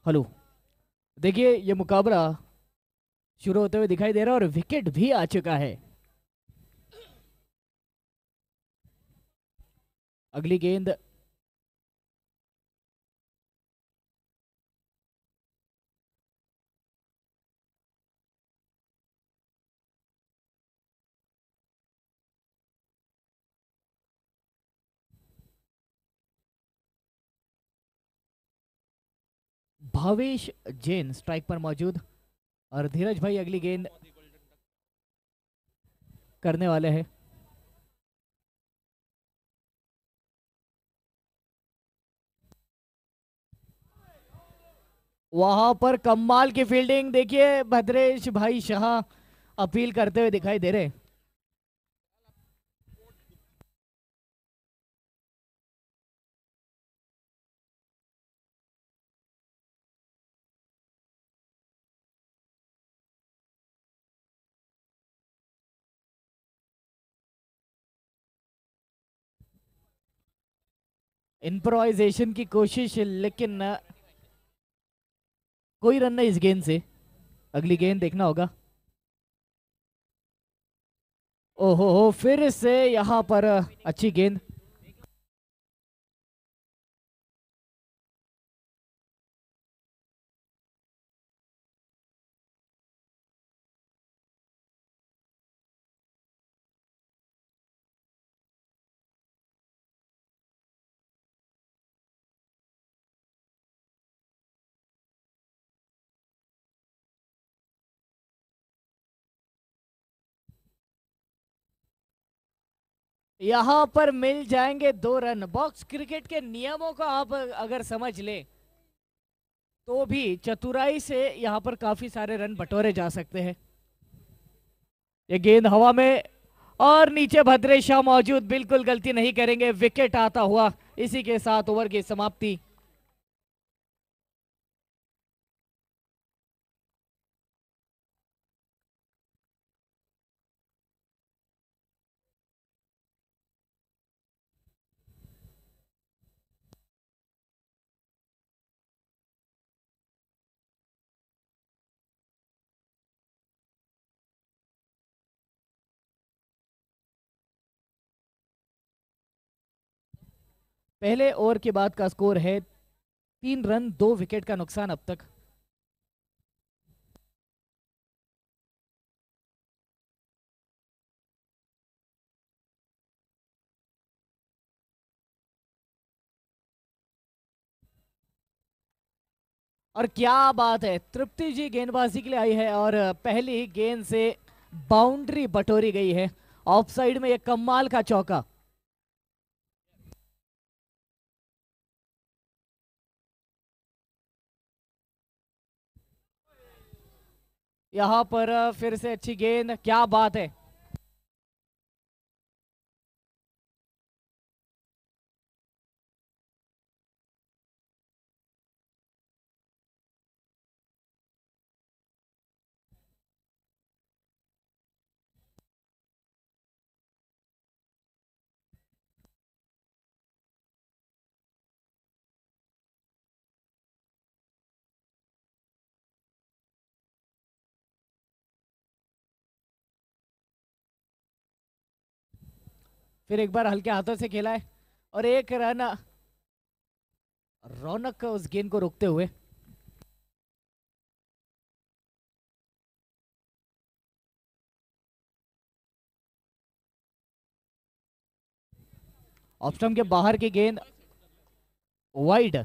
Hello. देखिए ये मुकाबला शुरू होते हुए दिखाई दे रहा है और विकेट भी आ चुका है। अगली गेंद। भावेश जैन स्ट्राइक पर मौजूद और धीरज भाई अगली गेंद करने वाले हैं। वहां पर कमाल की फील्डिंग देखिए, भद्रेश भाई शाह अपील करते हुए दिखाई दे रहे। इम्प्रोवाइजेशन की कोशिश, लेकिन कोई रन नहीं इस गेंद से। अगली गेंद देखना होगा। ओहो हो, फिर से यहाँ पर अच्छी गेंद। यहाँ पर मिल जाएंगे 2 रन। बॉक्स क्रिकेट के नियमों को आप अगर समझ ले तो भी चतुराई से यहाँ पर काफी सारे रन बटोरे जा सकते हैं। ये गेंद हवा में और नीचे भद्रेश शाह मौजूद, बिल्कुल गलती नहीं करेंगे। विकेट आता हुआ इसी के साथ ओवर की समाप्ति। पहले ओवर के बाद का स्कोर है 3 रन 2 विकेट का नुकसान अब तक। और क्या बात है, तृप्ति जी गेंदबाजी के लिए आई है और पहली ही गेंद से बाउंड्री बटोरी गई है। ऑफ साइड में एक कमाल का चौका। यहाँ पर फिर से अच्छी गेंद, क्या बात है। फिर एक बार हल्के हाथों से खेला है और 1 रन। रौनक उस गेंद को रोकते हुए। ऑफ स्टंप के बाहर की गेंद वाइड।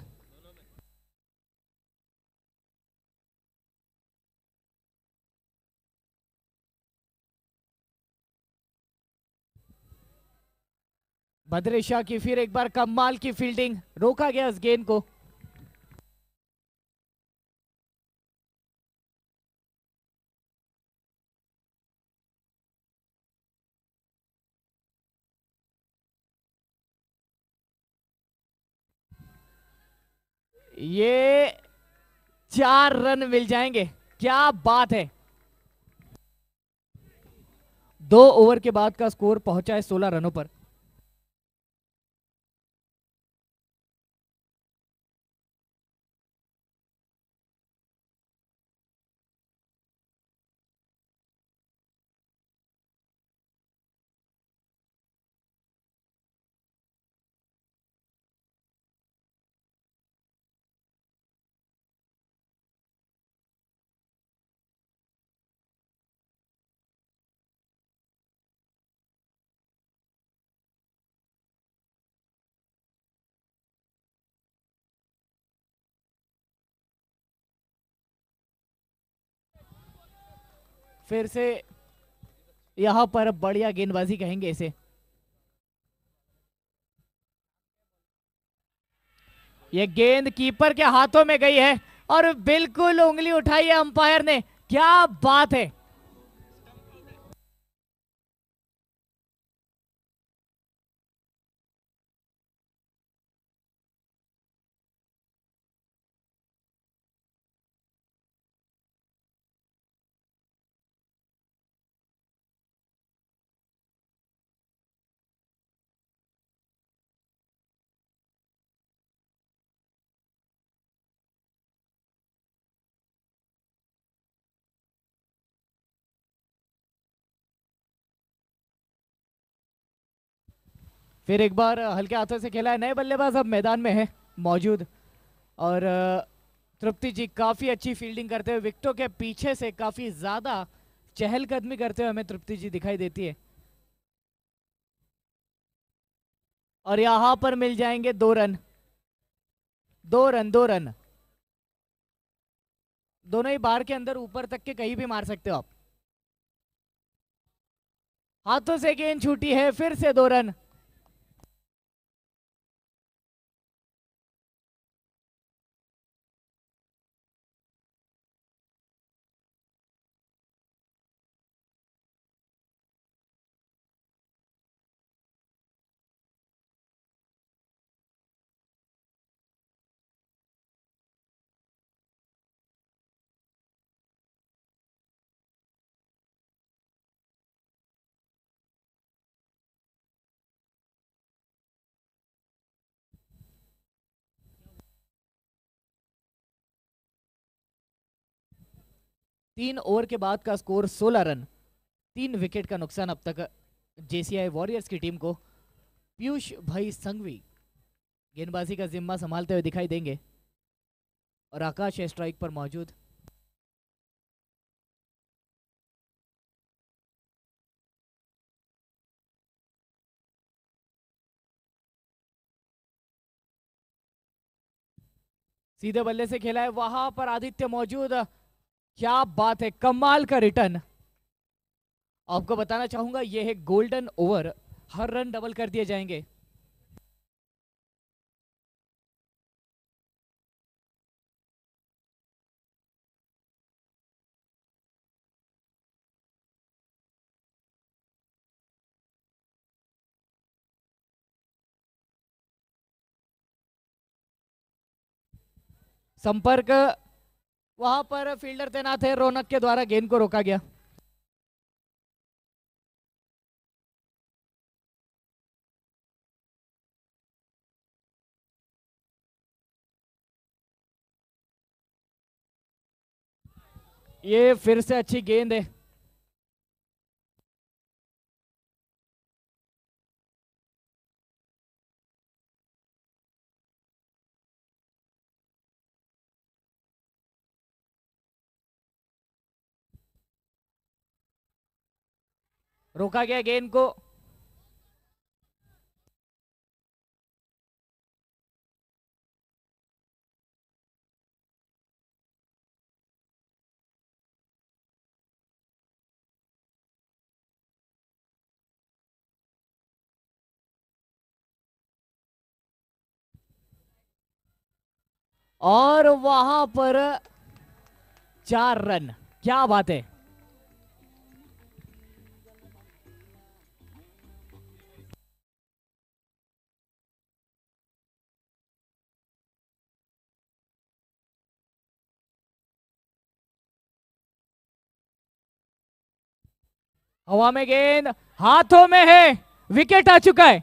बद्रे शाह की फिर एक बार कमाल की फील्डिंग, रोका गया इस गेंद को। ये 4 रन मिल जाएंगे, क्या बात है। 2 ओवर के बाद का स्कोर पहुंचा है 16 रनों पर। फिर से यहाँ पर बढ़िया गेंदबाजी कहेंगे इसे। ये गेंद कीपर के हाथों में गई है और बिल्कुल उंगली उठाई है अंपायर ने। क्या बात है। फिर एक बार हल्के हाथों से खेला है। नए बल्लेबाज अब मैदान में है मौजूद। और तृप्ति जी काफी अच्छी फील्डिंग करते हुए विकेटों के पीछे से काफी ज्यादा चहलकदमी करते हुए हमें तृप्ति जी दिखाई देती है। और यहां पर मिल जाएंगे 2 रन। 2 run 2 run. दोनों ही बार के अंदर ऊपर तक के कहीं भी मार सकते हो आप। हाथों से गेंद छूटी है। फिर से 2 रन। तीन ओवर के बाद का स्कोर 16 रन। 3 विकेट का नुकसान अब तक जेसीआई वॉरियर्स की टीम को। पीयूष भाई संघवी गेंदबाजी का जिम्मा संभालते हुए दिखाई देंगे और आकाश है स्ट्राइक पर मौजूद। सीधे बल्ले से खेला है। वहां पर आदित्य मौजूद। क्या बात है। कमाल का रिटर्न। आपको बताना चाहूंगा यह है गोल्डन ओवर। हर रन डबल कर दिए जाएंगे। संपर्क वहां पर फील्डर तैनात है। रौनक के द्वारा गेंद को रोका गया। ये फिर से अच्छी गेंद है। रोका गया गेंद को। और वहां पर 4 रन। क्या बात है। हवा में गेंद हाथों में है। विकेट आ चुका है।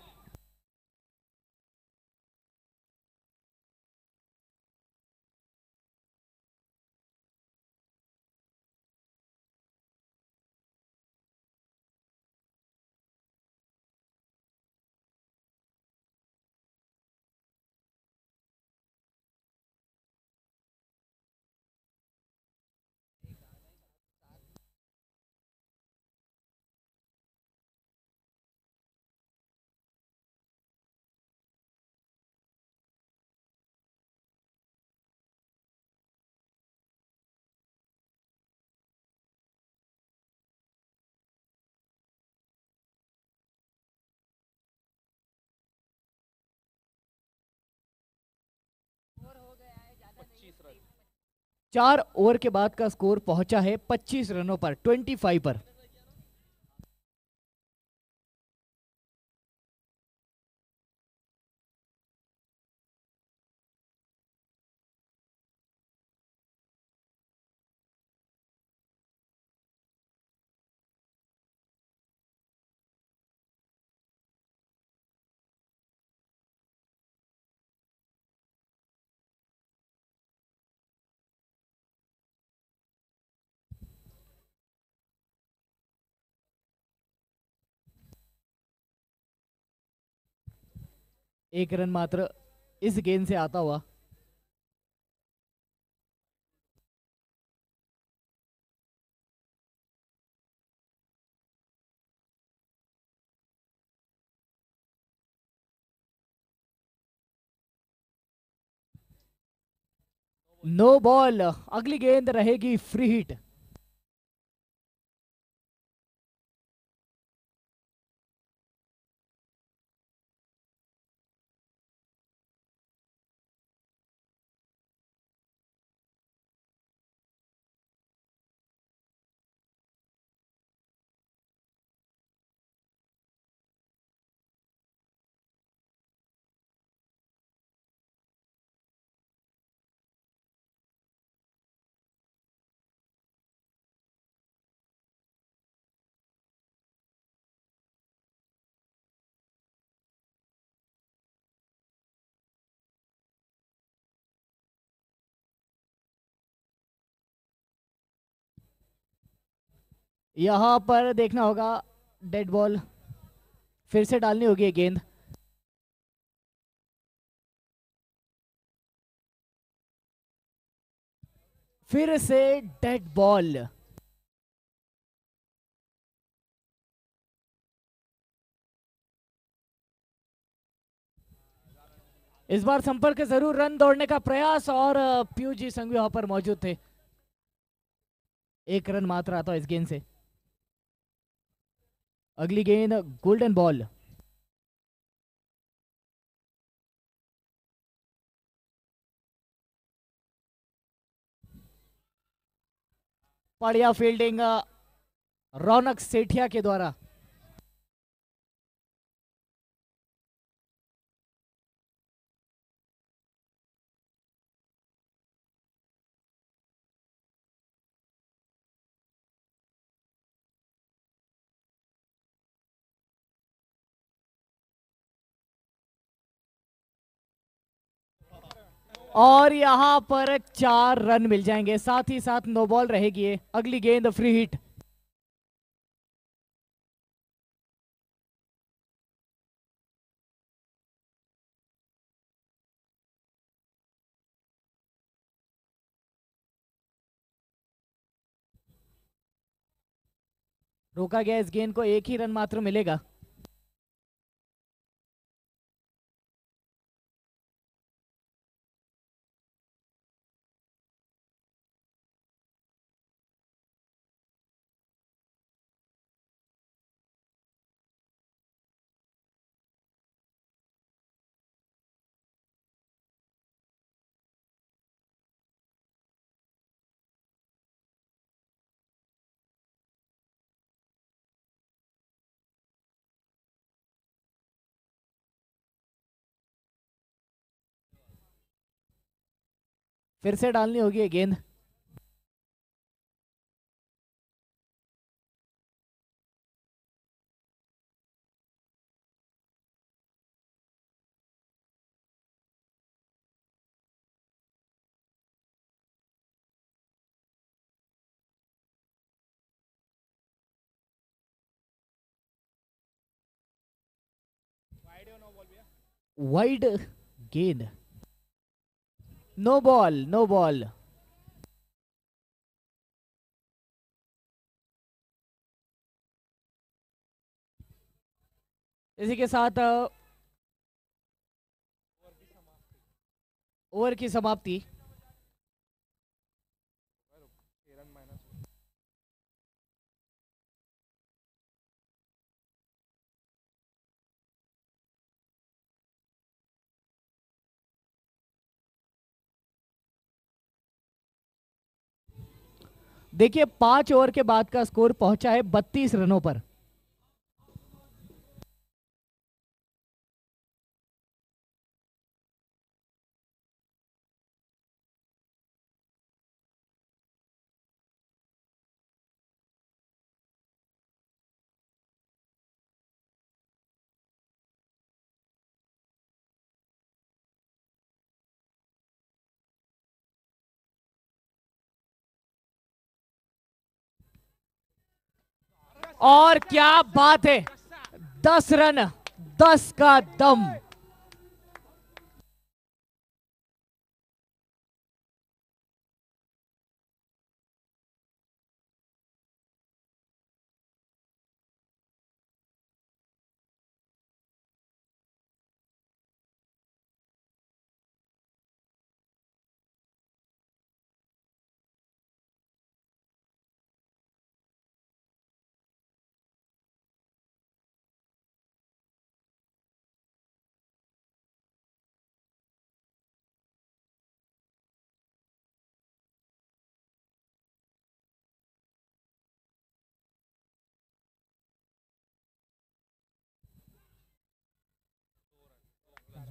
4 ओवर के बाद का स्कोर पहुंचा है 25 रनों पर, 25 पर। एक रन मात्र इस गेंद से आता हुआ। नो बॉल, अगली गेंद रहेगी फ्री हिट। यहां पर देखना होगा, डेड बॉल, फिर से डालनी होगी ये गेंद। फिर से डेड बॉल। इस बार संपर्क जरूर, रन दौड़ने का प्रयास, और पीयूष जी संघवी वहां पर मौजूद थे। एक रन मात्र आता इस गेंद से। अगली गेंद गोल्डन बॉल। बढ़िया फील्डिंग रौनक सेठिया के द्वारा। और यहां पर 4 रन मिल जाएंगे, साथ ही साथ नो बॉल रहेगी ये। अगली गेंद फ्री हिट। रोका गया इस गेंद को, एक ही रन मात्र मिलेगा। फिर से डालनी होगी ये गेंद। वाइड गेंद। No ball, no ball. इसी के साथ ओवर की समाप्ति। देखिए 5 ओवर के बाद का स्कोर पहुंचा है 32 रनों पर। और क्या बात है, 10 रन, 10 का दम।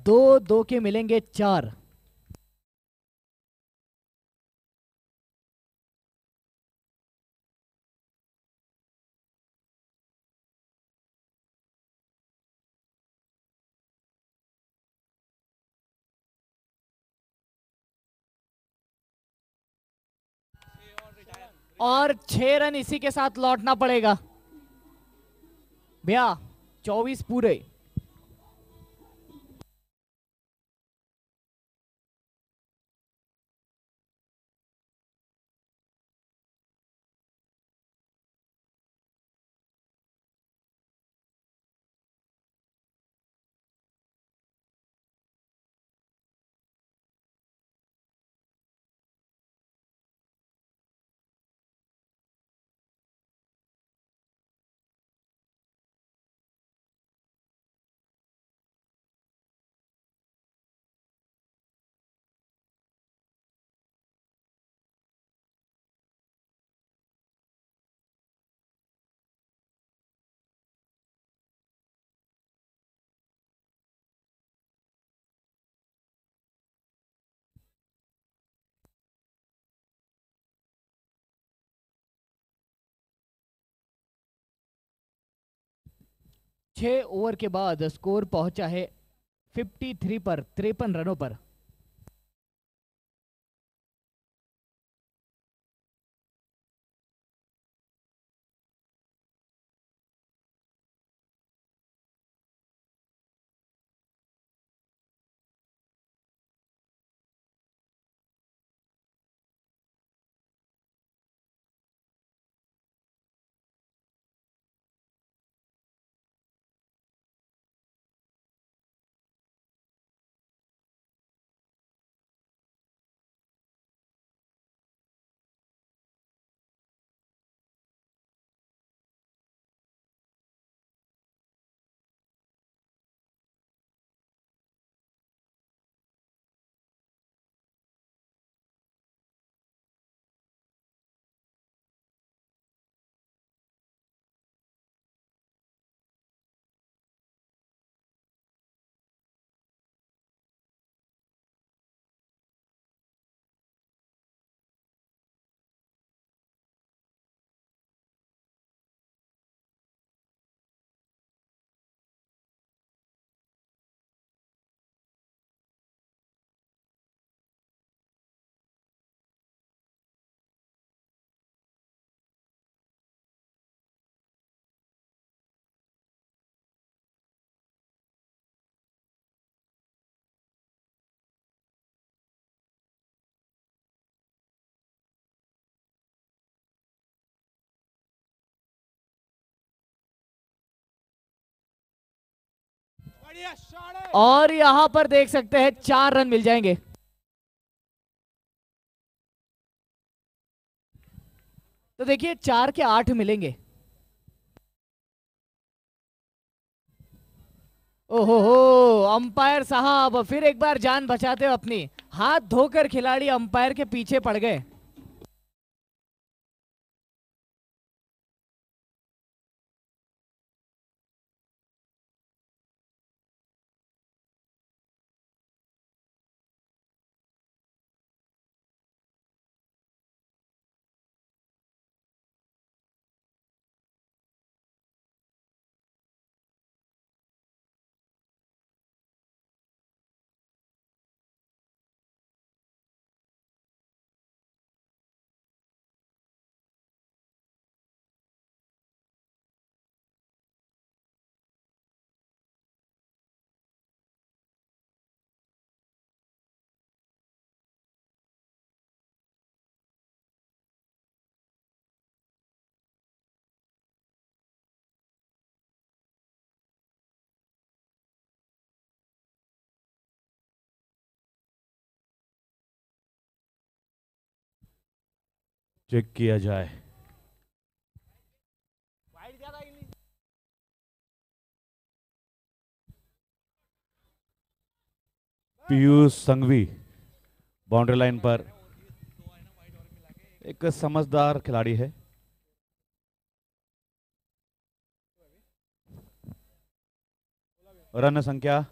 दो दो के मिलेंगे 4। और 6 रन इसी के साथ लौटना पड़ेगा भैया, 24 पूरे। छह ओवर के बाद स्कोर पहुंचा है 53 पर, 53 रनों पर। और यहां पर देख सकते हैं 4 रन मिल जाएंगे। तो देखिए 4 के 8 मिलेंगे। ओहो हो, अंपायर साहब फिर एक बार जान बचाते हो अपनी, हाथ धोकर खिलाड़ी अंपायर के पीछे पड़ गए। चेक किया जाए। पीयूष संघवी बाउंड्री लाइन पर, एक समझदार खिलाड़ी है। रन संख्या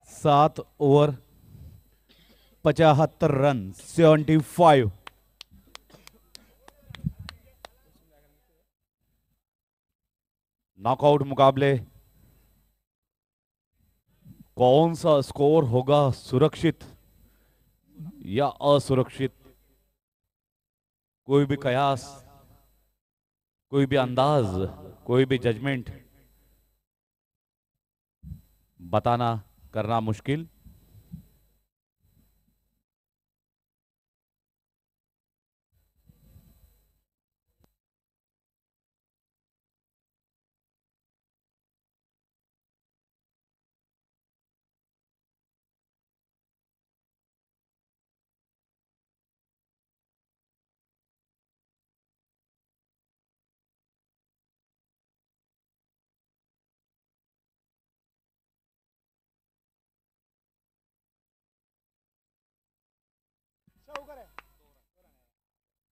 7 ओवर 75 रन 75। नॉकआउट मुकाबले कौन सा स्कोर होगा, सुरक्षित या असुरक्षित? कोई भी कयास, कोई भी अंदाज, कोई भी जजमेंट बताना करना मुश्किल।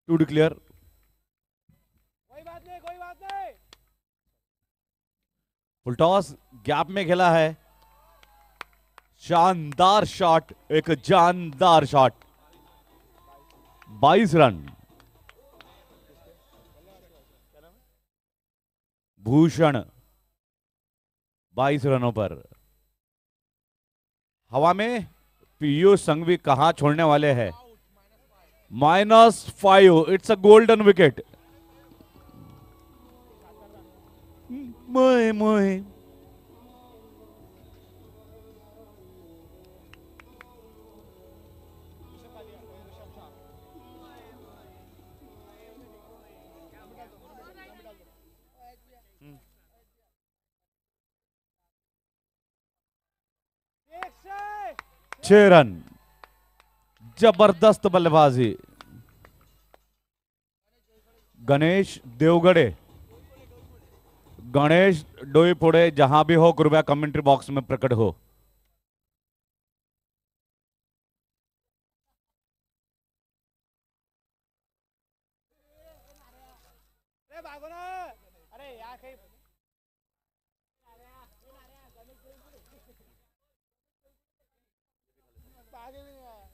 To declare. कोई बात नहीं, कोई बात नहीं। फुल टॉस गैप में खेला है। शानदार शॉट, एक जानदार शॉट। 22 रन। भूषण 22 रनों पर। हवा में पीयूष संघवी कहां छोड़ने वाले हैं? -5। It's a golden wicket. मोए मोए। एक से 6 रन। जबरदस्त बल्लेबाजी। गणेश देवगढ़े, गणेश डोईपुड़े जहां भी हो कृपया कमेंट्री बॉक्स में प्रकट हो। अरे भागो ना। अरे यार कहीं आगे भी नहीं आया।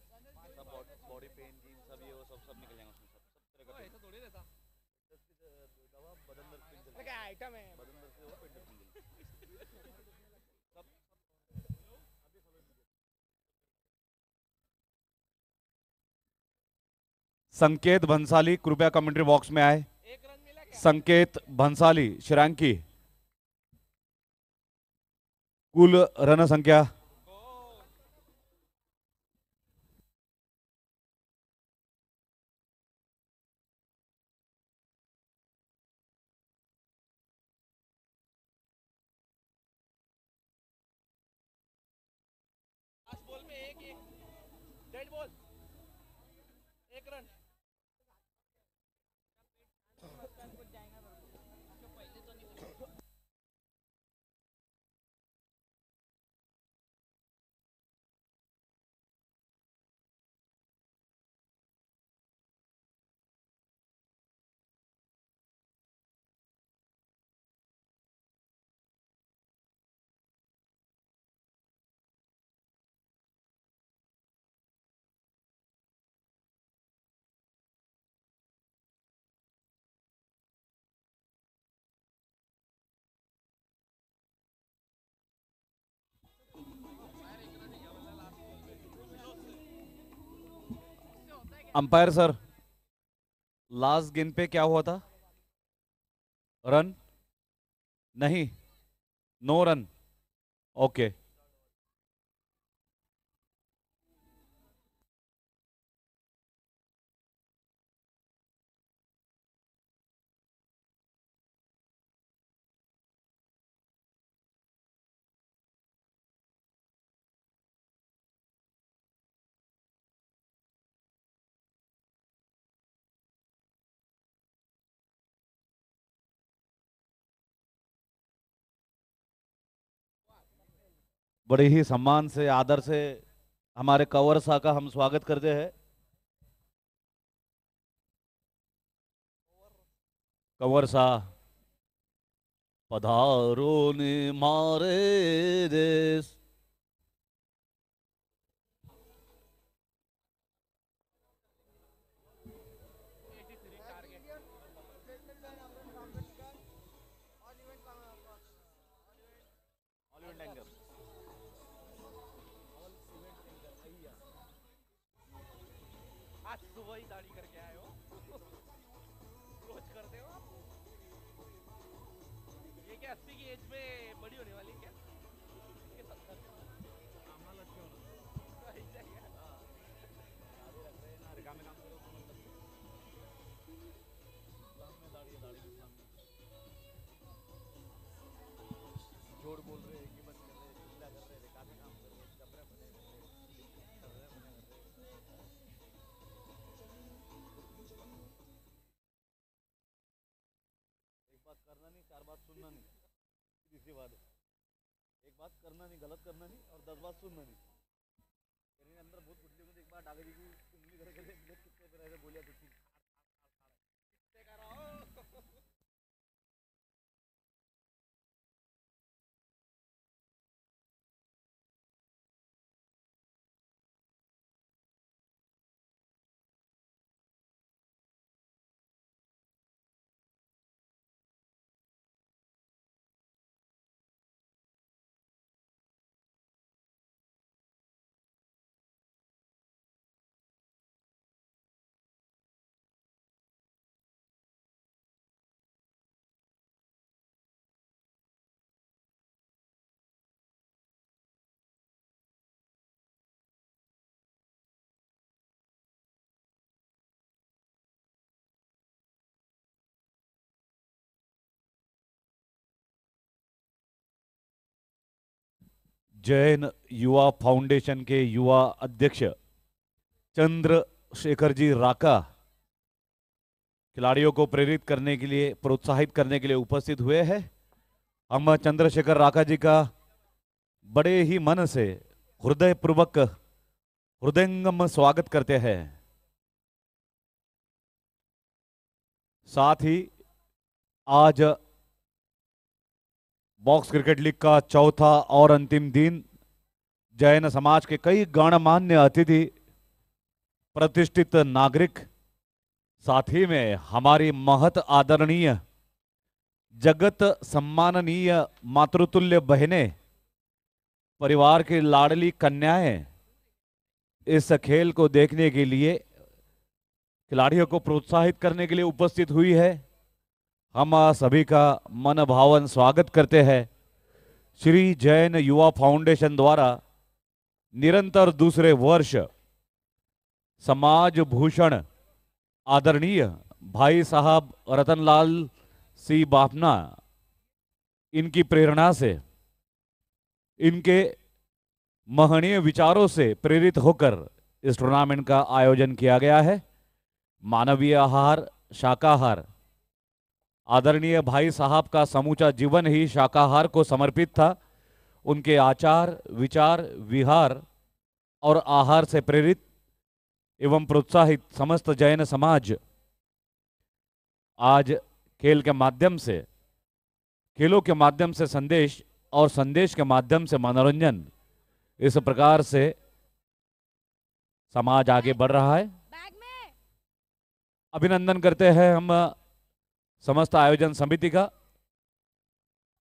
बॉडी पेन जी सब ये वो सब निकल जाएंगे उसमें, सब तरह का। ऐसा थोड़ी रहता। दवा बदन दर्द पेन अरे क्या आइटम है। बदन दर्द से वो पेट दर्द सब। संकेत भंसाली कृपया कमेंट्री बॉक्स में आए। एक रन मिला क्या? संकेत भंसाली श्रांकी। कुल रन संख्या लास्ट बॉल में एक ही डेड बॉल, एक रन। अंपायर सर, लास्ट गेंद पे क्या हुआ था? रन नहीं, नो रन। ओके। बड़े ही सम्मान से, आदर से हमारे कंवर शाह का हम स्वागत करते हैं। कंवर शाह पधारो ने मारे देश। आज सुबह ही दाढ़ी करके आए हो रोज करते हो आप? ये क्या 80 की एज में बड़ी होने वाली है क्या? ये 70 ऐसा क्या? जोड़ बोल रहे हैं कि बस कर रहे हैं, चिल्ला कर रहे हैं, काफी काम कर रहे हैं, कपड़े बने कर रहे हैं, कर रहे हैं, बने कर रहे हैं। एक बात करना नहीं, 4 बात सुनना नहीं, तीसरी बात है। एक बात करना नहीं, गलत करना नहीं, और 10 बात सुनना नहीं। तेरे अंदर बहुत कुछ एक बार डागे जी को उंगली करे करे कितने पे ऐसे बोलिया तो किससे कराओ? जैन युवा फाउंडेशन के युवा अध्यक्ष चंद्रशेखर जी राका खिलाड़ियों को प्रेरित करने के लिए, प्रोत्साहित करने के लिए उपस्थित हुए हैं। हम चंद्रशेखर राका जी का बड़े ही मन से हृदयपूर्वक हृदयंगम स्वागत करते हैं। साथ ही आज बॉक्स क्रिकेट लीग का चौथा और अंतिम दिन जैन समाज के कई गणमान्य अतिथि, प्रतिष्ठित नागरिक, साथ ही में हमारी महत आदरणीय जगत सम्माननीय मातृतुल्य बहनें, परिवार की लाडली कन्याएं इस खेल को देखने के लिए, खिलाड़ियों को प्रोत्साहित करने के लिए उपस्थित हुई है। हम सभी का मन भावन स्वागत करते हैं। श्री जैन युवा फाउंडेशन द्वारा निरंतर दूसरे वर्ष समाज भूषण आदरणीय भाई साहब रतनलाल सी बाफना, इनकी प्रेरणा से, इनके महनीय विचारों से प्रेरित होकर इस टूर्नामेंट का आयोजन किया गया है। मानवीय आहार, शाकाहार, आदरणीय भाई साहब का समूचा जीवन ही शाकाहार को समर्पित था। उनके आचार, विचार, विहार और आहार से प्रेरित एवं प्रोत्साहित समस्त जैन समाज आज खेल के माध्यम से, खेलों के माध्यम से संदेश और संदेश के माध्यम से मनोरंजन, इस प्रकार से समाज आगे बढ़ रहा है। अभिनंदन करते हैं हम समस्त आयोजन समिति का।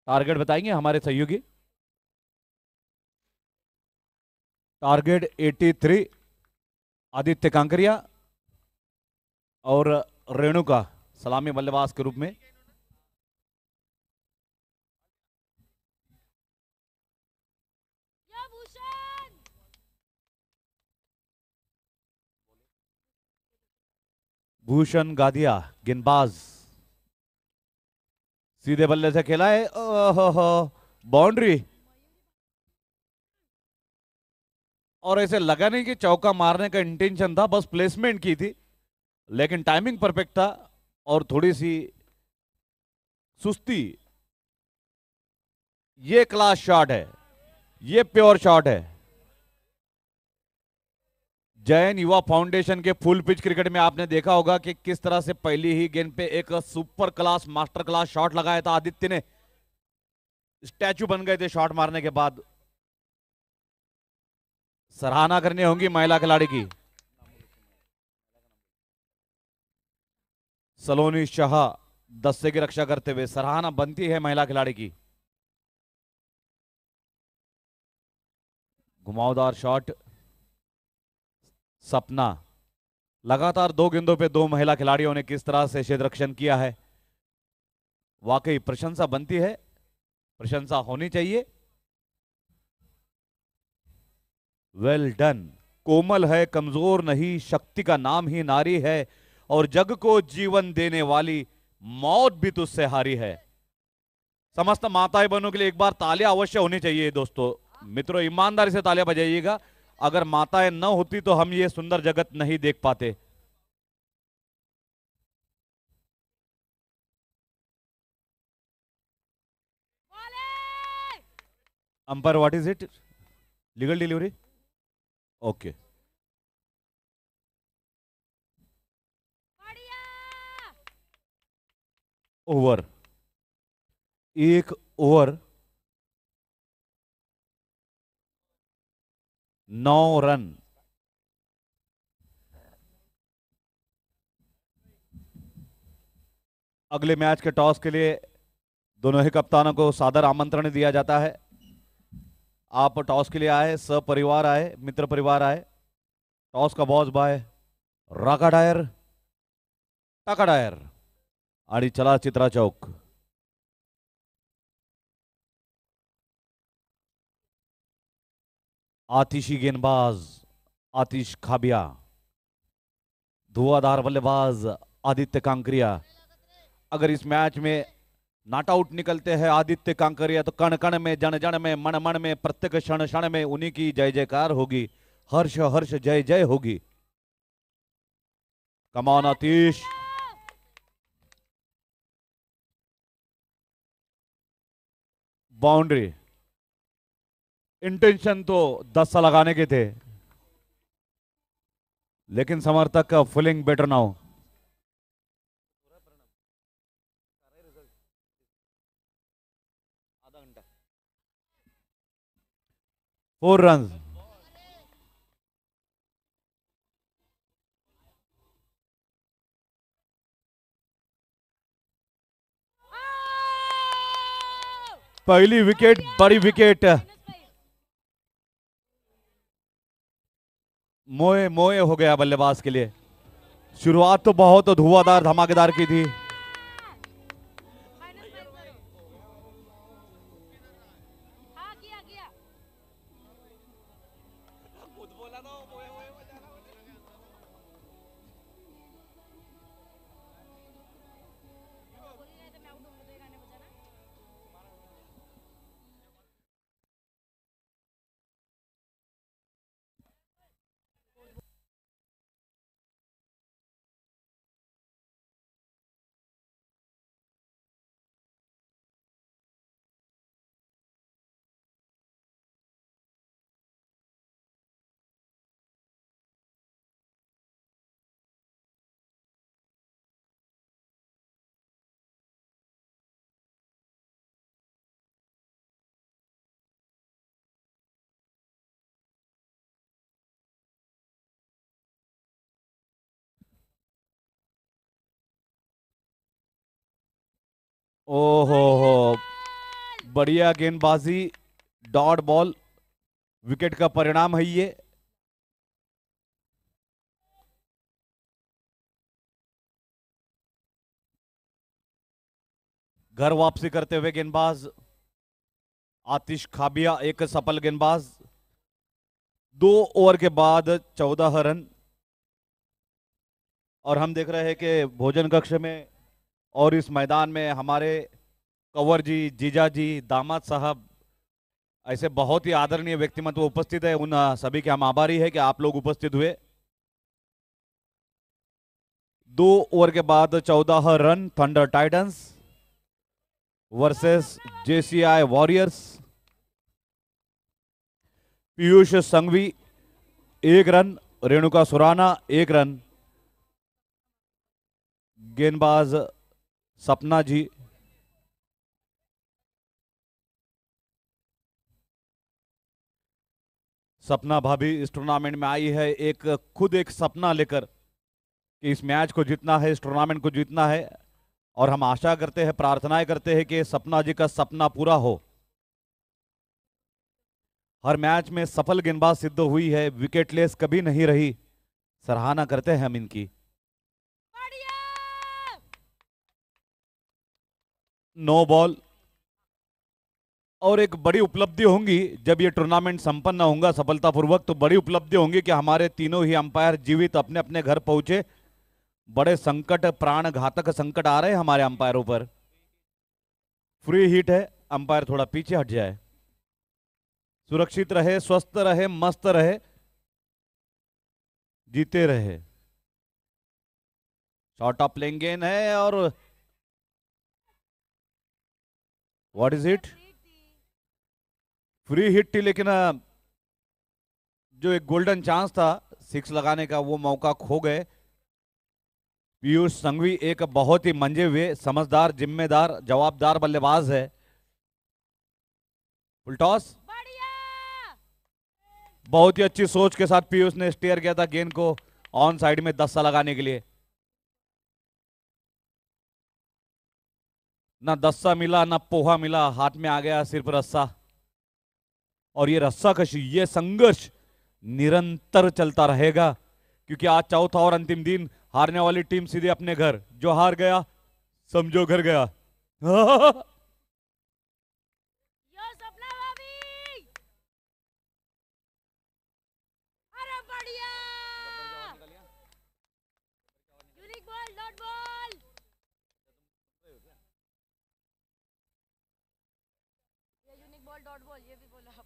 टारगेट बताएंगे हमारे सहयोगी। टारगेट 83 आदित्य कांकरिया और रेणुका सलामी बल्लेबाज के रूप में। भूषण गादिया गेंदबाज, सीधे बल्ले से खेला है, बाउंड्री। और ऐसे लगा नहीं कि चौका मारने का इंटेंशन था, बस प्लेसमेंट की थी, लेकिन टाइमिंग परफेक्ट था और थोड़ी सी सुस्ती। ये क्लास शॉट है, ये प्योर शॉट है। जैन युवा फाउंडेशन के फुल पिच क्रिकेट में आपने देखा होगा कि किस तरह से पहली ही गेंद पे एक super class master class shot लगाया था आदित्य ने। स्टैचू बन गए थे शॉट मारने के बाद। सराहना करनी होगी महिला खिलाड़ी की। सलोनी शाह दस्ते की रक्षा करते हुए सराहना बनती है महिला खिलाड़ी की। घुमावदार शॉट। सपना। लगातार 2 गेंदों पे 2 महिला खिलाड़ियों ने किस तरह से क्षेत्र रक्षण किया है, वाकई प्रशंसा बनती है, प्रशंसा होनी चाहिए। Well done. कोमल है कमजोर नहीं, शक्ति का नाम ही नारी है, और जग को जीवन देने वाली मौत भी तुझसे हारी है। समस्त माताएं बहनों के लिए एक बार तालियां अवश्य होनी चाहिए दोस्तों। मित्रों ईमानदारी से तालियां बजाइएगा। अगर माताएं न होती तो हम ये सुंदर जगत नहीं देख पाते। Umpire what is it? Legal delivery? Okay. Over. 1 over 9 run. अगले मैच के टॉस के लिए दोनों ही कप्तानों को सादर आमंत्रण दिया जाता है। आप टॉस के लिए आए, सपरिवार आए, मित्र परिवार आए। टॉस का बॉस बाय राका डायर, टाका डायर आणि चला चित्रा चौक। आतिशी गेंदबाज आतिश खाबिया, धुआंधार बल्लेबाज आदित्य कांकरिया। अगर इस मैच में नॉट आउट निकलते हैं आदित्य कांकरिया तो कण कण में, जन जन में, मन मन में, प्रत्येक क्षण क्षण में उन्हीं की जय जयकार होगी, हर्ष हर्ष जय जय होगी। कमान आतिश। बाउंड्री। इंटेंशन तो 10 लगाने के थे, लेकिन समर्थक का फीलिंग बेटर नाउ। आधा घंटा 4 रन। पहली विकेट बड़ी विकेट। मोए मोए हो गया बल्लेबाज के लिए। शुरुआत तो बहुत धुआंधार धमाकेदार की थी। खुद बोला ना वो बजाना। ओहो हो, बढ़िया गेंदबाजी, डॉट बॉल, विकेट का परिणाम है ये। घर वापसी करते हुए गेंदबाज आतिश खाबिया एक सफल गेंदबाज। 2 ओवर के बाद 14 रन। और हम देख रहे हैं कि भोजन कक्ष में और इस मैदान में हमारे कंवर जी, जीजा जी, दामाद साहब, ऐसे बहुत ही आदरणीय व्यक्तिमत्व उपस्थित है। उन सभी के हम आभारी है कि आप लोग उपस्थित हुए। 2 ओवर के बाद 14 run thunder Titans versus JCI warriors. Piyush Sanghvi 1 run, Renuka Surana 1 run. गेंदबाज सपना जी, सपना भाभी इस टूर्नामेंट में आई है खुद एक सपना लेकर कि इस मैच को जीतना है, इस टूर्नामेंट को जीतना है। और हम आशा करते हैं, प्रार्थनाएं करते हैं कि सपना जी का सपना पूरा हो। हर मैच में सफल गेंदबाज सिद्ध हुई है, विकेटलेस कभी नहीं रही। सराहना करते हैं हम इनकी। No ball. और एक बड़ी उपलब्धि होंगी जब ये टूर्नामेंट संपन्न होगा सफलतापूर्वक, तो बड़ी उपलब्धि होंगी कि हमारे तीनों ही अंपायर जीवित अपने अपने घर पहुंचे। बड़े संकट, प्राण घातक संकट आ रहे हैं हमारे अंपायरों पर। फ्री हिट है, अंपायर थोड़ा पीछे हट जाए। सुरक्षित रहे, स्वस्थ रहे, मस्त रहे, जीते रहे। शॉर्ट ऑफ प्लेइंग गेंद है और what is it, free hit थी, लेकिन जो एक गोल्डन चांस था 6 लगाने का, वो मौका खो गए। पीयूष संघवी एक बहुत ही मंजे हुए, समझदार, जिम्मेदार, जवाबदार बल्लेबाज है। फुल टॉस, बहुत ही अच्छी सोच के साथ पीयूष ने स्टेयर किया था गेंद को ऑन साइड में 10 लगाने के लिए। ना 10 मिला, ना पोहा मिला, हाथ में आ गया सिर्फ रस्सा। और ये रस्सा कशी, ये संघर्ष निरंतर चलता रहेगा, क्योंकि आज चौथा और अंतिम दिन। हारने वाली टीम सीधे अपने घर, जो हार गया समझो घर गया। डॉट बॉल, ये भी बोला आप।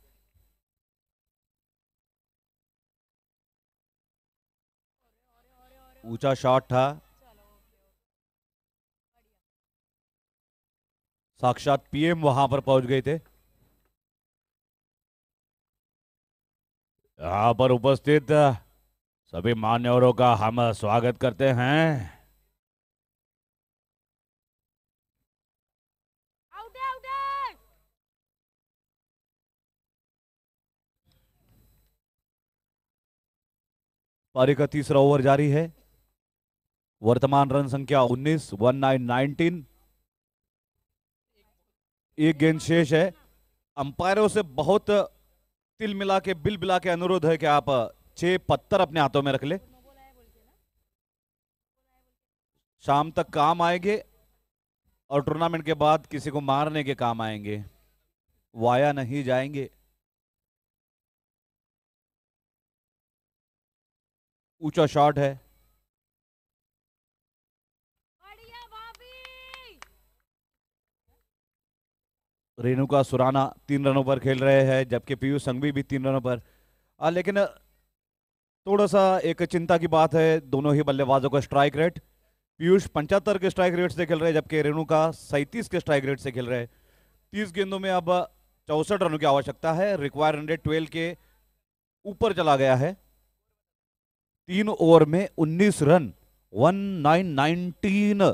ऊंचा शॉट था, साक्षात पीएम वहां पर पहुंच गए थे। यहां पर उपस्थित सभी मान्यवरों का हम स्वागत करते हैं। पारी का तीसरा ओवर जारी है। वर्तमान रन संख्या 19, 19। एक गेंद शेष है। अंपायरों से बहुत तिल मिला के, बिल बिला के अनुरोध है कि आप 6 पत्थर अपने हाथों में रख ले। शाम तक काम आएंगे और टूर्नामेंट के बाद किसी को मारने के काम आएंगे, वाया नहीं जाएंगे। ऊंचा शॉट है, रेणुका सुराना 3 रनों पर खेल रहे हैं, जबकि पीयूष संघवी भी 3 रनों पर। लेकिन थोड़ा सा एक चिंता की बात है, दोनों ही बल्लेबाजों का स्ट्राइक रेट। पीयूष 75 के स्ट्राइक रेट से खेल रहे हैं, जबकि रेणुका 37 के स्ट्राइक रेट से खेल रहे हैं। 30 गेंदों में अब 64 रनों की आवश्यकता है। रिक्वायर रन रेट 12 के ऊपर चला गया है। 3 ओवर में 19 रन, 1919।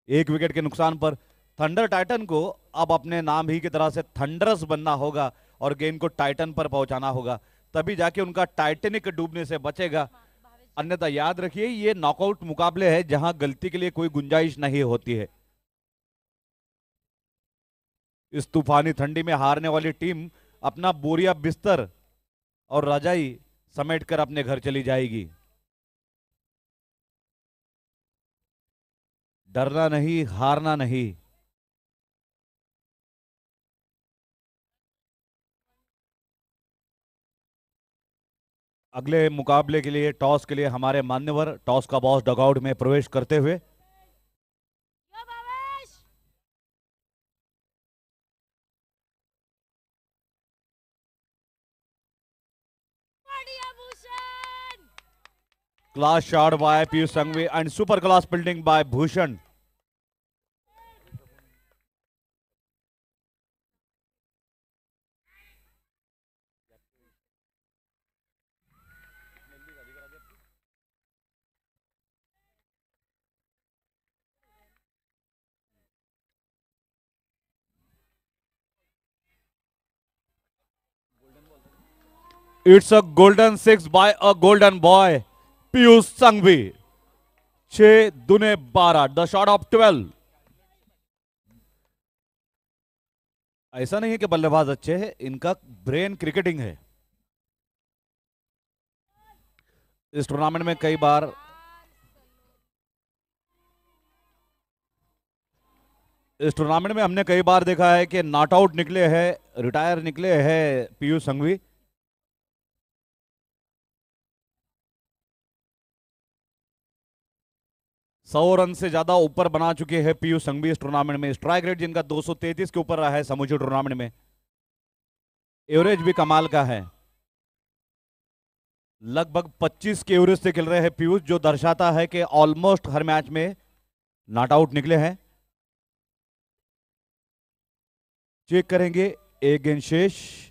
एक विकेट के नुकसान पर थंडर टाइटन को अब अपने नाम ही की तरह से थंडरस बनना होगा और गेंद को टाइटन पर पहुंचाना होगा, तभी जाके उनका टाइटेनिक डूबने से बचेगा। अन्यथा याद रखिए, ये नॉकआउट मुकाबले हैं जहां गलती के लिए कोई गुंजाइश नहीं होती है। इस तूफानी ठंडी में हारने वाली टीम अपना बोरिया बिस्तर और रजाई समेटकर अपने घर चली जाएगी। डरना नहीं, हारना नहीं। अगले मुकाबले के लिए, टॉस के लिए हमारे मान्यवर टॉस का बॉस डगआउट में प्रवेश करते हुए class shot by Piyush Sanghvi and super class fielding by Bhushan. It's a golden 6 by a golden boy Piyush Sanghvi. 6 दूने 12, द शॉट ऑफ 12। ऐसा नहीं है कि बल्लेबाज अच्छे हैं, इनका ब्रेन क्रिकेटिंग है। इस टूर्नामेंट में कई बार हमने कई बार देखा है कि नॉट आउट निकले हैं, रिटायर निकले हैं पीयूष संघवी। सौ रन से ज्यादा ऊपर बना चुके हैं पीयूष संघवी इस टूर्नामेंट में। स्ट्राइक रेट जिनका 233 के ऊपर रहा है समूचे टूर्नामेंट में। एवरेज भी कमाल का है, लगभग 25 के एवरेज से खेल रहे हैं पीयूष, जो दर्शाता है कि ऑलमोस्ट हर मैच में नॉट आउट निकले हैं। चेक करेंगे एक गेंद शेष।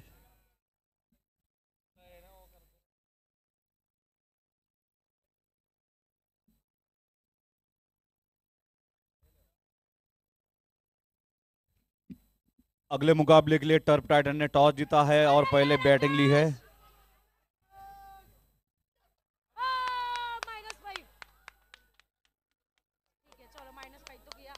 अगले मुकाबले के लिए टर्फ टाइटन ने टॉस जीता है और पहले बैटिंग ली है। -5। ठीक है चलो, -5 तो किया।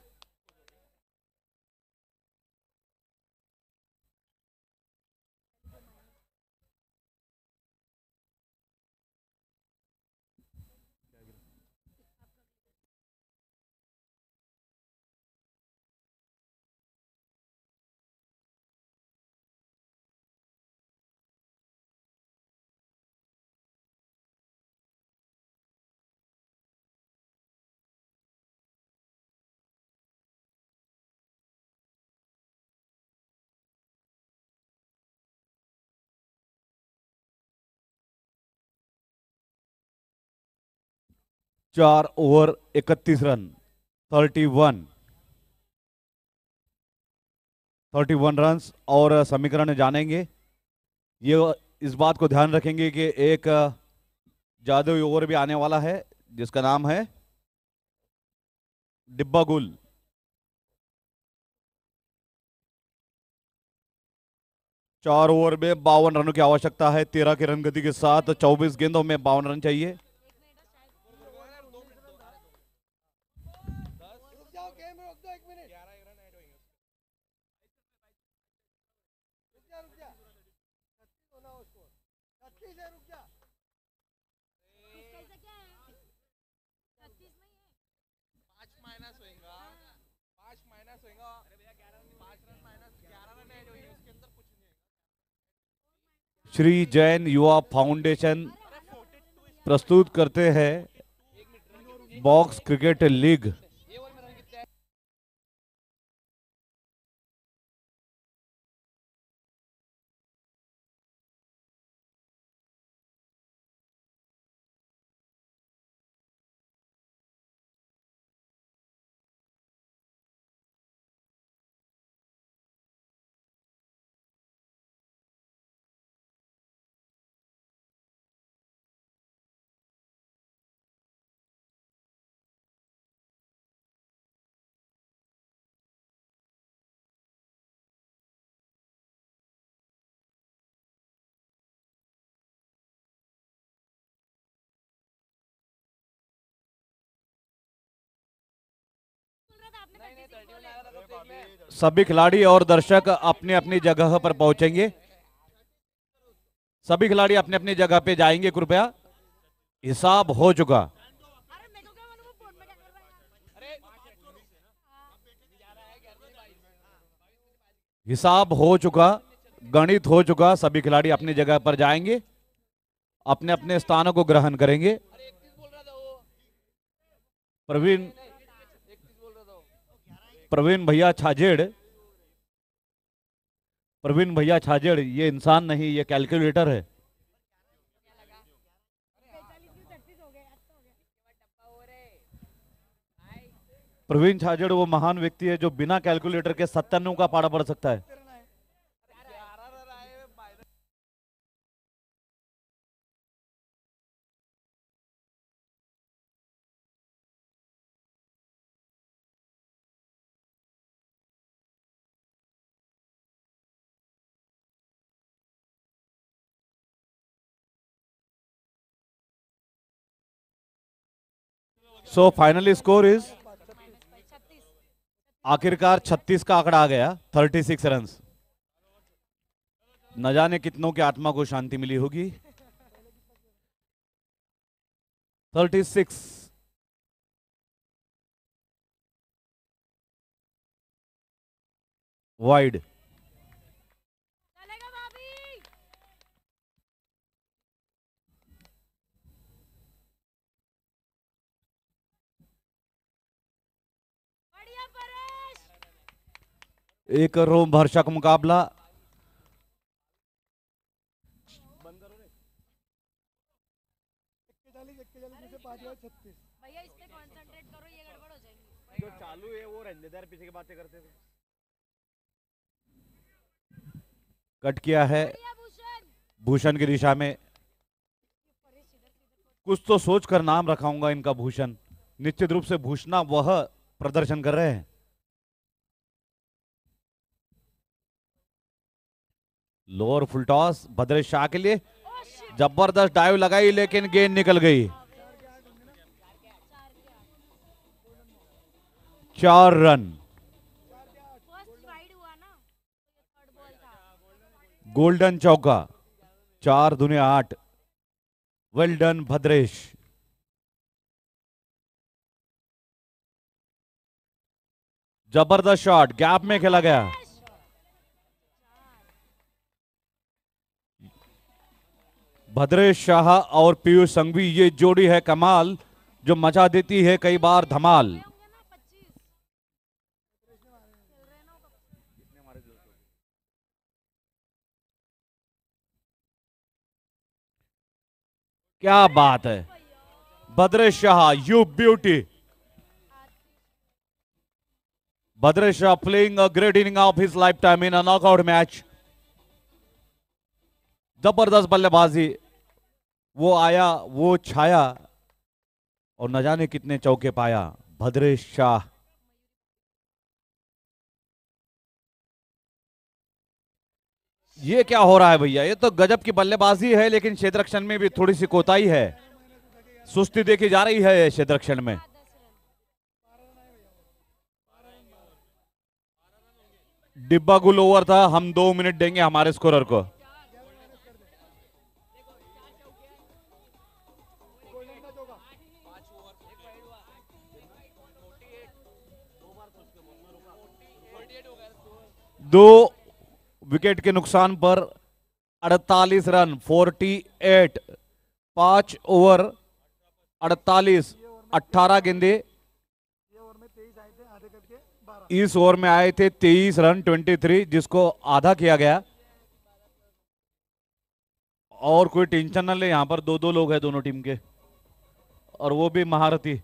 4 ओवर 31 रन, 31 रन। और समीकरण जानेंगे। ये इस बात को ध्यान रखेंगे कि एक जादुई ओवर भी आने वाला है जिसका नाम है डिब्बा गुल। 4 ओवर में 52 रनों की आवश्यकता है। 13 की रन गति के साथ 24 गेंदों में 52 रन चाहिए। रुक जाओ, गेम रोक दो 1 मिनट। 11 रन ऐड होंगे। रुक जा 36 होना उसको, 36 है, रुक जा। कैसे क्या है? 36 में ही है। 5 माइनस होएगा, 5 माइनस होएगा। अरे भैया 5 रन माइनस 11 रन ऐड होंगे, उसके अंदर कुछ नहीं है। श्री जैन युवा फाउंडेशन प्रस्तुत करते हैं बॉक्स क्रिकेट लीग। सभी खिलाड़ी और दर्शक अपने अपनी जगह पर पहुंचेंगे। सभी खिलाड़ी अपने अपनी जगह पे जाएंगे कृपया। हिसाब हो चुका। अरे मेरे को क्या मालूम वो फोन में क्या कर रहा है। हिसाब हो चुका, गणित हो चुका। सभी खिलाड़ी अपनी जगह पर जाएंगे, अपने अपने स्थानों को ग्रहण करेंगे। प्रवीण प्रवीण भैया छाजेड़, प्रवीण भैया छाजेड़, ये इंसान नहीं, ये कैलकुलेटर है। प्रवीण छाजेड़ वो महान व्यक्ति है जो बिना कैलकुलेटर के 97 का पाड़ा पढ़ सकता है। So finally score is -5 36। आखिरकार 36 का आंकड़ा आ गया, 36 रन। न जाने कितनों की आत्मा को शांति मिली होगी। 36 वाइड। चलेगा भाभी। बढ़िया परेश। एक रोमहर्षक मुकाबला। भैया इस पे कंसंट्रेट करो, ये गड़बड़ हो जाएंगी। जो चालू है वो रहने दे यार, पीछे की बातें करते थे। कट किया है बढ़िया भूषण। भूषण की दिशा में। परेश इधर से इधर। कुछ तो सोचकर नाम रखाऊंगा इनका भूषण। निश्चित रूप से भूषणा वह प्रदर्शन कर रहे हैं। Lower full toss Bhadresh Shah के लिए। Oh shit. जबरदस्त डाइव लगाई लेकिन गेंद निकल गई। 4 रन। फर्स्ट वाइड हुआ ना, तो ये थर्ड बॉल था। गोल्डन चौका। 4 दूने 8। Well done Bhadresh. जबरदस्त शॉट, गैप में खेला गया। भद्रेश शाह और पीयूष संघवी, ये जोड़ी है कमाल, जो मचा देती है कई बार धमाल। होंगे ना 25। खेल रहे ना वो कब। क्या बात है Bhadresh Shah, you beauty. Bhadrash Shah playing a great inning of his lifetime in a knockout match. जबरदस्त बल्लेबाजी, वो आया वो छाया और न जाने कितने चौके पाया भद्रेश शाह। ये क्या हो रहा है भैया, ये तो गजब की बल्लेबाजी है, लेकिन क्षेत्ररक्षण में भी थोड़ी सी कोताही है। सुस्ती देखी जा रही है क्षेत्ररक्षण में। 10 रन। डिब्बा गुल ओवर था, हम 2 मिनट देंगे हमारे स्कोरर को। दो विकेट के नुकसान पर 48 रन, 48। 5 ओवर 48, 18 गेंदे। इस ओवर में आए थे 23 रन, 23, जिसको आधा किया गया। और कोई टेंशन न ले, यहां पर 2-2 लोग हैं दोनों टीम के, और वो भी महारथी।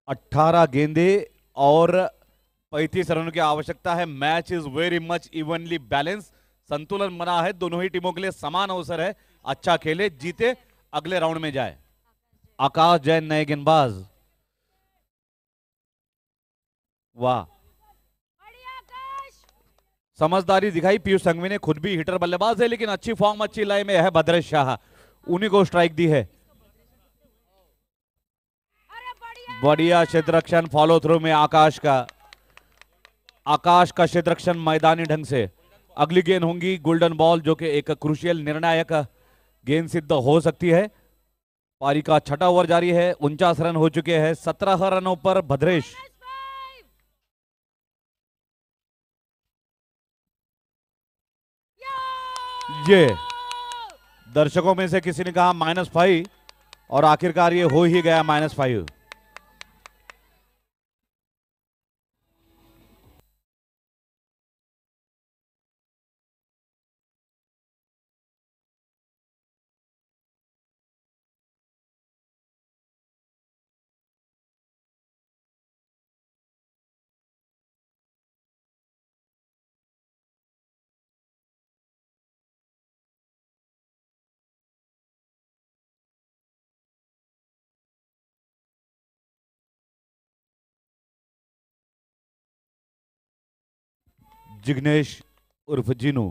अठारह गेंदे और 35 रनों की आवश्यकता है। Match is very much evenly balance, संतुलन बना है, दोनों ही टीमों के लिए समान अवसर है। अच्छा खेले, जीते, अगले राउंड में जाए। आकाश जैन नए गेंदबाज। वाह, बढ़िया आकाश। समझदारी दिखाई पीयूष संघवी ने, खुद भी हिटर बल्लेबाज है, लेकिन अच्छी फॉर्म अच्छी लय में है भद्रेश शाह, उन्हीं को स्ट्राइक दी है। अरे बढ़िया। बढ़िया क्षेत्ररक्षण, फॉलो थ्रू में आकाश का क्षेत्ररक्षण मैदानी ढंग से। अगली गेंद होंगी गोल्डन बॉल, जो कि एक क्रूशियल निर्णायक गेंद सिद्ध हो सकती है। पारी का छठा ओवर जारी है, 49 रन हो चुके हैं। 17 रनों पर भद्रेश। ये दर्शकों में से किसी ने कहा -5 और आखिरकार ये हो ही गया -5। जिग्नेश उर्फ जीनू।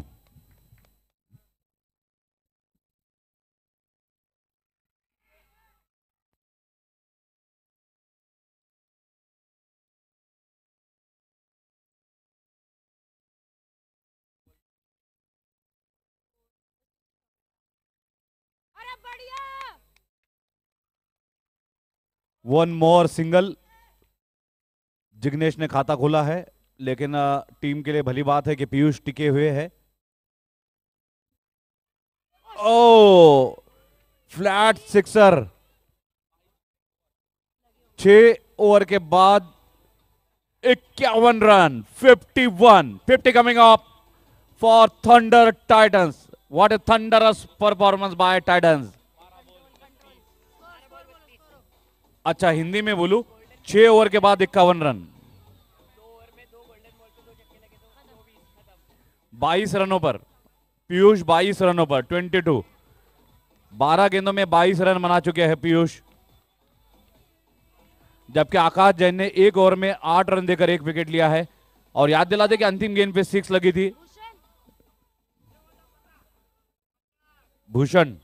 अरे बढ़िया। One more single. जिग्नेश ने खाता खोला है, लेकिन टीम के लिए भली बात है कि पीयूष टिके हुए हैं। ओ फ्लैट सिक्सर। 6 ओवर के बाद 51 run. 50 coming up for thunder Titans. What A thunderous performance by Titans. अच्छा हिंदी में बोलूं, 6 ओवर के बाद 51 रन। 22 रनों पर पीयूष, 22 रनों पर 22। 12 गेंदों में 22 रन बना चुके हैं पीयूष, जबकि आकाश जैन ने 1 ओवर में 8 रन देकर 1 विकेट लिया है। और याद दिला दे कि अंतिम गेंद पे 6 लगी थी। Bhushan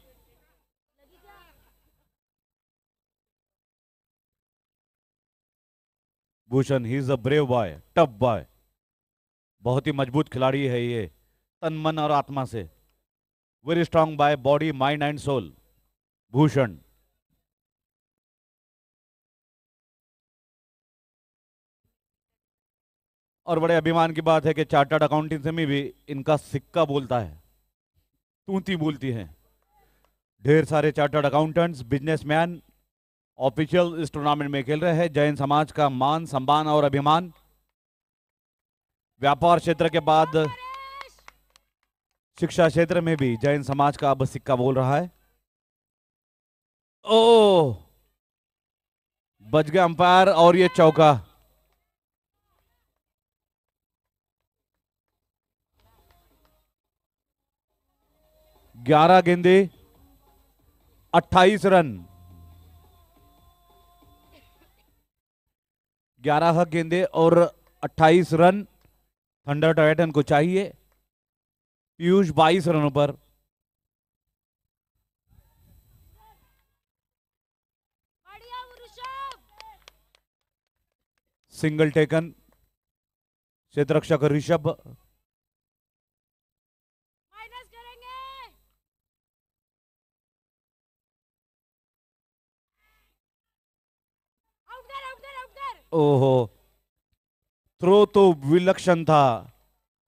Bhushan he is a brave boy, tough boy. बहुत ही मजबूत खिलाड़ी है ये, तन मन और आत्मा से। Very strong by body, mind and soul, Bhushan. और बड़े अभिमान की बात है कि चार्टर्ड अकाउंटेंट में भी इनका सिक्का बोलता है, तूती बोलती है। ढेर सारे चार्टर्ड अकाउंटेंट्स, बिजनेसमैन, ऑफिशियल इस टूर्नामेंट में खेल रहे हैं। जैन समाज का मान, सम्मान और अभिमान। व्यापार क्षेत्र के बाद शिक्षा क्षेत्र में भी जैन समाज का अब सिक्का बोल रहा है। ओ बच गया अंपायर और ये चौका। ग्यारह गेंदे 28 रन। 11 गेंदे और 28 रन थंडर टाइटन को चाहिए। पीयूष 22 रनों पर। बढ़िया वृषभ। सिंगल टेकन, क्षेत्ररक्षक ऋषभ। माइनस करेंगे। आउट कर आउट कर आउट कर। ओहो, थ्रो तो विलक्षण था,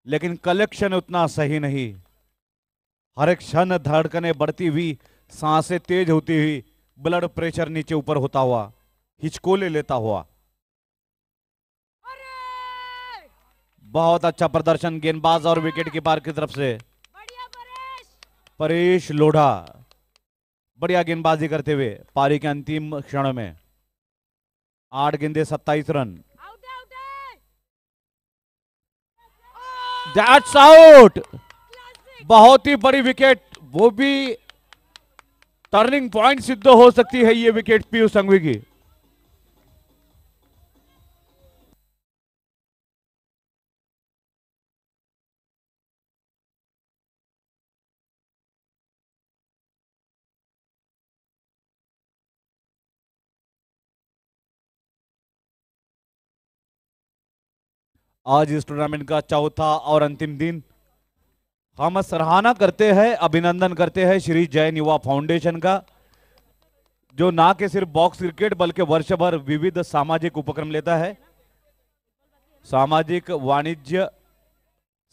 लेकिन कलेक्शन उतना सही नहीं। हर एक क्षण धड़कने बढ़ती हुई, सांसें तेज होती हुई, ब्लड प्रेशर नीचे ऊपर होता हुआ, हिचकोले लेता हुआ। अरे बहुत अच्छा प्रदर्शन गेंदबाज और विकेट कीपर की तरफ से। बढ़िया परेश। परेश लोढ़ा बढ़िया गेंदबाजी करते हुए पारी के अंतिम क्षण में। 8 गेंदे 27 रन। आउट है आउट है। That's out. क्लासिक। बहुत ही बड़ी विकेट, वो भी टर्निंग पॉइंट सिद्ध हो सकती है ये विकेट पीयूष संघवी की। आज इस टूर्नामेंट का चौथा और अंतिम दिन। हम सराहना करते हैं, अभिनंदन करते हैं श्री जैन युवा फाउंडेशन का, जो ना कि सिर्फ बॉक्स क्रिकेट बल्कि वर्ष भर विविध सामाजिक उपक्रम लेता है। सामाजिक, वाणिज्य,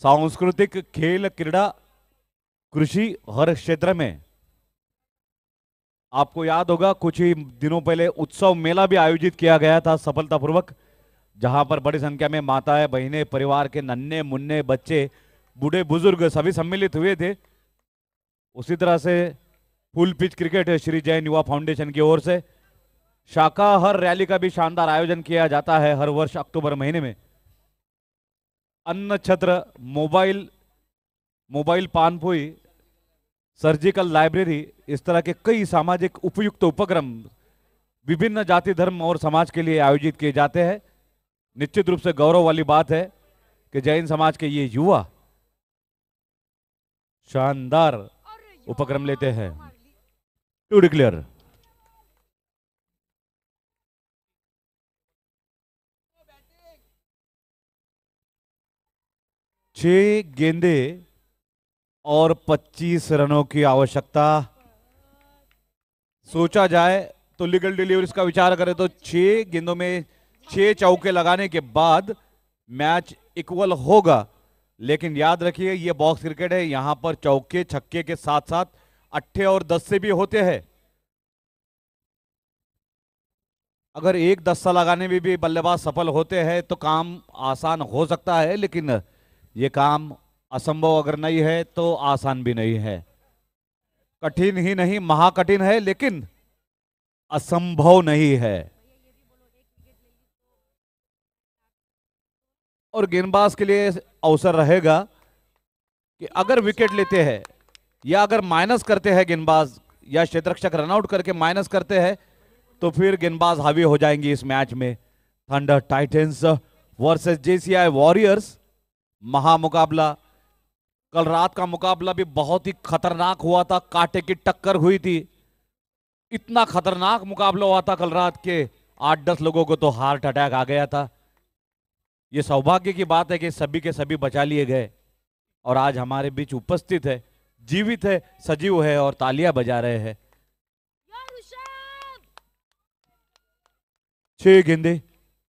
सांस्कृतिक, खेल, क्रीड़ा, कृषि, हर क्षेत्र में। आपको याद होगा कुछ ही दिनों पहले उत्सव मेला भी आयोजित किया गया था सफलतापूर्वक, जहां पर बड़ी संख्या में माताएं, बहनें, परिवार के नन्हे मुन्ने बच्चे, बूढ़े बुजुर्ग सभी सम्मिलित हुए थे। उसी तरह से full pitch cricket Shri Jain युवा फाउंडेशन की ओर से शाकाहार रैली का भी शानदार आयोजन किया जाता है हर वर्ष अक्टूबर महीने में। अन्न छत्र, मोबाइल पानपुई, सर्जिकल लाइब्रेरी, इस तरह के कई सामाजिक उपयुक्त उपक्रम विभिन्न जाति, धर्म और समाज के लिए आयोजित किए जाते हैं। निश्चित रूप से गौरव वाली बात है कि जैन समाज के ये युवा शानदार उपक्रम लेते हैं। To declare. छह गेंदे और 25 रनों की आवश्यकता। सोचा जाए तो लीगल डिलीवरीज का विचार करें तो 6 गेंदों में 6 चौके लगाने के बाद मैच इक्वल होगा, लेकिन याद रखिए ये बॉक्स क्रिकेट है, यहां पर चौके छक्के के साथ साथ अट्ठे और 10 से भी होते हैं। अगर एक 10 लगाने में भी बल्लेबाज सफल होते हैं तो काम आसान हो सकता है, लेकिन ये काम असंभव अगर नहीं है तो आसान भी नहीं है। कठिन ही नहीं, महाकठिन है, लेकिन असंभव नहीं है। और गेंदबाज के लिए अवसर रहेगा कि अगर विकेट लेते हैं या अगर माइनस करते हैं गेंदबाज या क्षेत्ररक्षक रनआउट करके माइनस करते हैं तो फिर गेंदबाज हावी हो जाएंगे इस मैच में। Thunder Titans versus JCI Warriors, महामुकाबला। कल रात का मुकाबला भी बहुत ही खतरनाक हुआ था, कांटे की टक्कर हुई थी। इतना खतरनाक मुकाबला हुआ था कल रात के 8-10 लोगों को तो हार्ट अटैक आ गया था। ये सौभाग्य की बात है कि सभी के सभी बचा लिए गए और आज हमारे बीच उपस्थित है, जीवित है, सजीव है और तालियां बजा रहे हैं। 6 गेंदे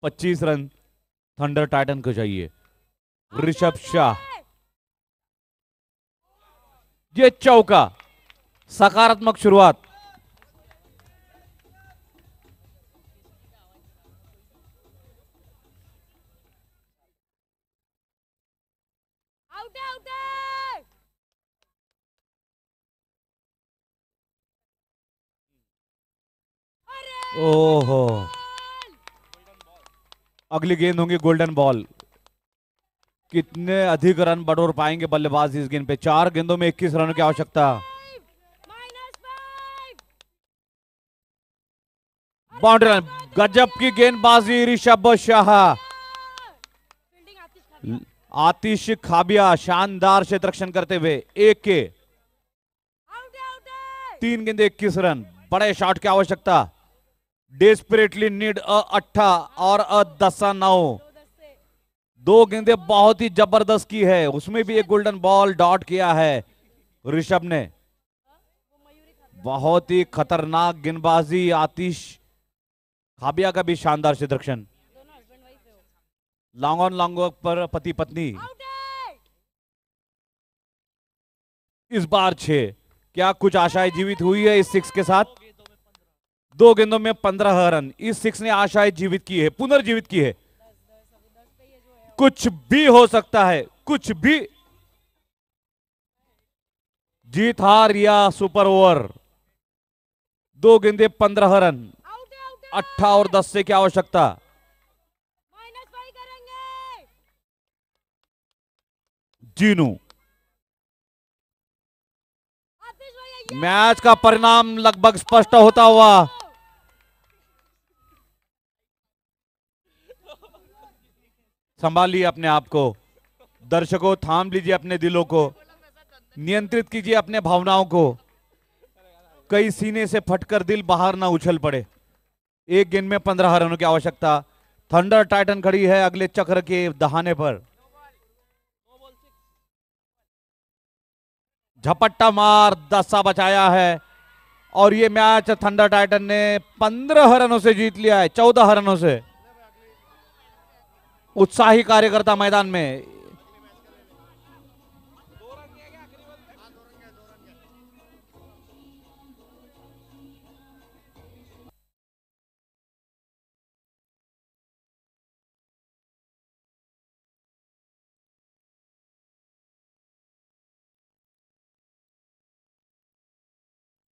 25 रन थंडर टाइटन को चाहिए। ऋषभ शाह, ये चौका, सकारात्मक शुरुआत। ओहो, अगली गेंद होंगी गोल्डन बॉल। कितने अधिक रन बटोर पाएंगे बल्लेबाज इस गेंद पे? 4 गेंदों में 21 रनों की आवश्यकता। बाउंड्री रन, गजब की गेंदबाजी ऋषभ शाह। आतिश खाबिया शानदार क्षेत्ररक्षण करते हुए 1 के 3 गेंदे 21 रन। बड़े शॉट की आवश्यकता। डेस्परेटली नीड अ 8 और अ 10-9। 2 गेंदे बहुत ही जबरदस्त की है, उसमें भी एक गोल्डन बॉल डॉट किया है ऋषभ ने। बहुत ही खतरनाक गेंदबाजी। आतिश खाबिया का भी शानदार क्षेत्ररक्षण। लॉन्ग ऑन लॉन्ग पर पति पत्नी। इस बार 6। क्या कुछ आशाएं जीवित हुई है इस 6 के साथ? 2 गेंदों में 15 रन। इस 6 ने आशाएं जीवित की है, पुनर्जीवित की है। कुछ भी हो सकता है, कुछ भी। जीत हार या सुपर ओवर। 2 गेंदे 15 रन, 18 और 10 से क्या आवश्यकता? जीनू, मैच का परिणाम लगभग स्पष्ट होता हुआ। संभालिए अपने आप को, दर्शकों थाम लीजिए अपने दिलों को, नियंत्रित कीजिए अपने भावनाओं को। कई सीने से फटकर दिल बाहर ना उछल पड़े। 1 गेंद में 15 रनों की आवश्यकता। थंडर टाइटन खड़ी है अगले चक्र के दहाने पर। झपट्टा मार 10 बचाया है और ये मैच थंडर टाइटन ने 15 रनों से जीत लिया है, 14 रनों से। उत्साही कार्यकर्ता मैदान में।